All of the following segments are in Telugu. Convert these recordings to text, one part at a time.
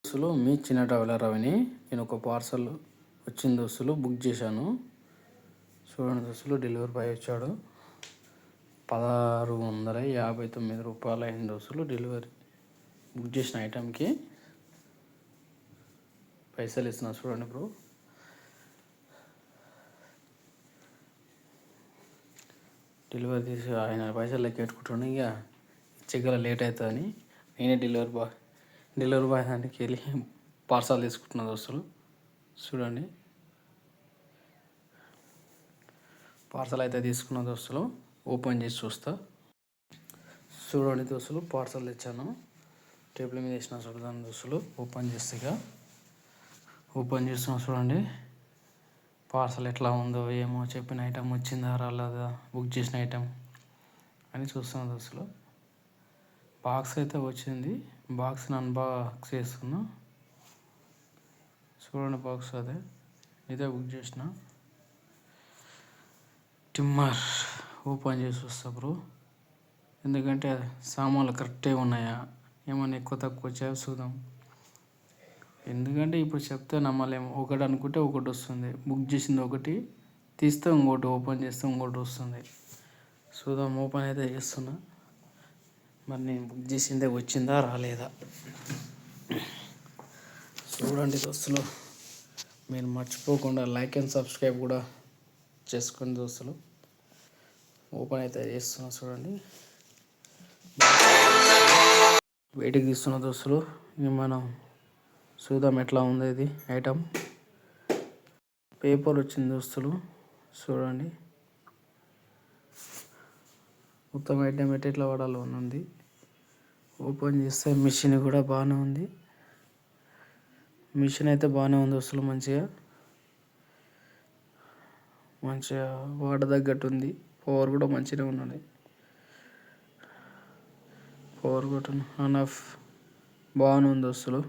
దోస్తులు మీ చిన్న ట్రావెలర్ అవిని నేను ఒక పార్సల్ వచ్చింది దోస్తులు, బుక్ చేశాను. చూడండి దోస్తులు, డెలివరీ బాయ్ వచ్చాడు. 1659 రూపాయలు అయింది దోస్తులు. డెలివరీ బుక్ చేసిన ఐటెంకి పైసలు ఇస్తున్నా చూడండి బ్రో. డెలివరీ తీసి ఆయన పైసలు లెక్క పెట్టుకుంటుండే, ఇక ఇచ్చగల లేట్ అవుతుందని నేనే డెలివరీ బాయ్ దానికి వెళ్ళి పార్సల్ తీసుకుంటున్నా దోస్తులు. చూడండి, పార్సల్ అయితే తీసుకున్న దోస్తులు. ఓపెన్ చేసి చూస్తా. చూడండి దోస్తులు, పార్సల్ తెచ్చాను. టేబుల్ మీద వేసిన చూడదాన్ని దోస్తులు. ఓపెన్ చేస్తే ఓపెన్ చేస్తున్నా చూడండి. పార్సల్ ఎట్లా ఉందో ఏమో, చెప్పిన ఐటెం వచ్చిందా రాలేదా, బుక్ చేసిన ఐటెం అని చూస్తున్నా దోస్తులు. బాక్స్ అయితే వచ్చింది. బాక్స్ని అన్బాక్స్ చేస్తున్నా. చూడండి, బాక్స్ ఇదే బుక్ చేసిన టిమ్మర్. ఓపెన్ చేసి వస్తా బ్రో, ఎందుకంటే సామాన్లు కరెక్ట్గా ఉన్నాయా, ఏమన్నా ఎక్కువ తక్కువ వచ్చాయో చూద్దాం. ఎందుకంటే ఇప్పుడు చెప్తే నమ్మలేము. ఒకటి అనుకుంటే ఒకటి వస్తుంది, బుక్ చేసింది ఒకటి, తీస్తే ఇంకోటి, ఓపెన్ చేస్తే ఇంకోటి వస్తుంది. చూద్దాం, ఓపెన్ అయితే చేస్తున్నా. మరి నేను బుక్ చేసిందే వచ్చిందా రాలేదా చూడండి దోస్తులు. మీరు మర్చిపోకుండా లైక్ అండ్ సబ్స్క్రైబ్ కూడా చేసుకోండి దోస్తులు. ఓపెన్ అయితే చేస్తున్నా చూడండి. బయటికి తీస్తున్న దోస్తులు. ఇక మనం చూద్దాం ఎట్లా ఉంది ఇది ఐటమ్. పేపర్ వచ్చింది దోస్తులు. చూడండి, మొత్తం ఐటమ్ ఎట్లా వాడాలో ఉంది. ఓపెన్ చేస్తే మిషన్ కూడా బాగానే ఉంది. మిషన్ అయితే బాగానే ఉంది దోస్తులు. మంచిగా వాడదగ్గట్టు ఉంది. పవర్ కూడా మంచిగా ఉన్నది. పవర్ బటన్ ఆన్ ఆఫ్ బాగానే ఉంది దోస్తులు.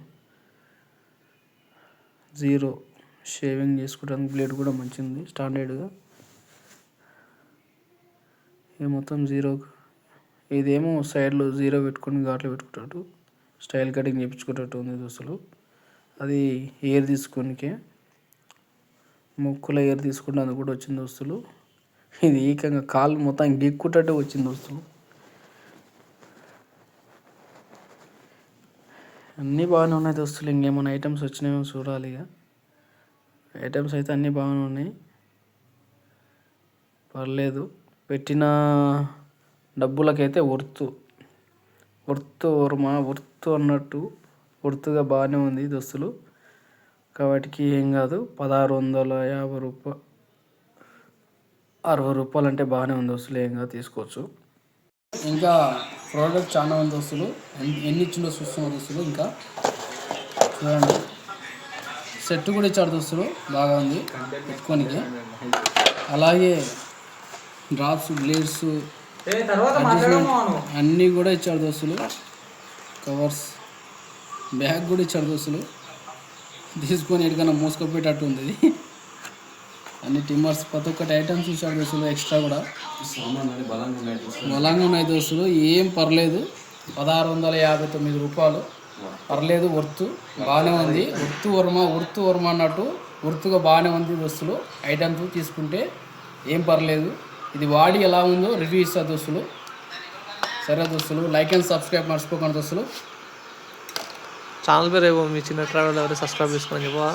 0 షేవింగ్ చేసుకోవడానికి బ్లేడ్ కూడా మంచిగా ఉంది, స్టాండర్డ్గా. ఇది మొత్తం 0. ఇదేమో సైడ్లో 0 పెట్టుకొని ఘాట్లు పెట్టుకుంటాడు, స్టైల్ కటింగ్ చేయించుకునేటట్టు ఉంది దోస్తులు. అది ఎయిర్ తీసుకోనికే, ముక్కులో ఎయిర్ తీసుకుంటే అది కూడా వచ్చింది దోస్తులు. ఇది ఏకంగా కాలు మొత్తం గీక్కుంటే వచ్చింది దోస్తులు. అన్నీ బాగానే ఉన్నాయి దోస్తులు. ఇంకేమైనా ఐటమ్స్ వచ్చినాయో చూడాలి. ఇక ఐటమ్స్ అయితే అన్నీ బాగానే ఉన్నాయి, పర్లేదు. పెట్టిన డబ్బులకైతే వర్తు అన్నట్టు వర్తుగా బాగానే ఉంది దోస్తులు. కాబట్టి ఏం కాదు. 1650 రూపాయలు, 60 రూపాయలు అంటే బాగానే ఉంది దోస్తులు. ఏం కాదు, తీసుకోవచ్చు. ఇంకా ప్రోడక్ట్ చాలా ఉంది దోస్తులు. ఎన్ని ఇచ్చిందో చూస్తున్న దోస్తులు. ఇంకా చూడండి, సెట్ కూడా ఇచ్చాడు దోస్తులు, బాగా ఉంది పెట్టుకోనికి. అలాగే డ్రాప్స్, బ్లేడ్స్ అన్నీ కూడా ఇచ్చాడు దోస్తులు. కవర్స్, బ్యాగ్ కూడా ఇచ్చాడు దోస్తులు. తీసుకొని ఎక్కడికైనా మోసుకపోయేటట్టు ఉంది ఇది. అన్ని టిమ్మర్స్, ప్రతి ఒక్కటి ఐటమ్స్ ఇచ్చాడు దోస్తులు. ఎక్స్ట్రా కూడా బలంగా ఉన్నాయి దోస్తులు. ఏం పర్లేదు. 1659 రూపాయలు పర్లేదు, వర్తు బాగానే ఉంది. వర్తు వర్మ అన్నట్టు వర్తుగా బాగానే ఉంది దోస్తులు. ఐటమ్స్ తీసుకుంటే ఏం పర్లేదు. ఇది వాడి ఎలా ఉందో రివ్యూ ఇస్తారు దోస్తులు. సరే దోస్తులు, లైక్ అండ్ సబ్స్క్రైబ్ మర్చిపోకండి దోస్తులు. ఛానల్ పేరు ఏమో మీ చిన్న ట్రావెల్ ఎవరు సబ్స్క్రైబ్ చేసుకొని చెప్పవా.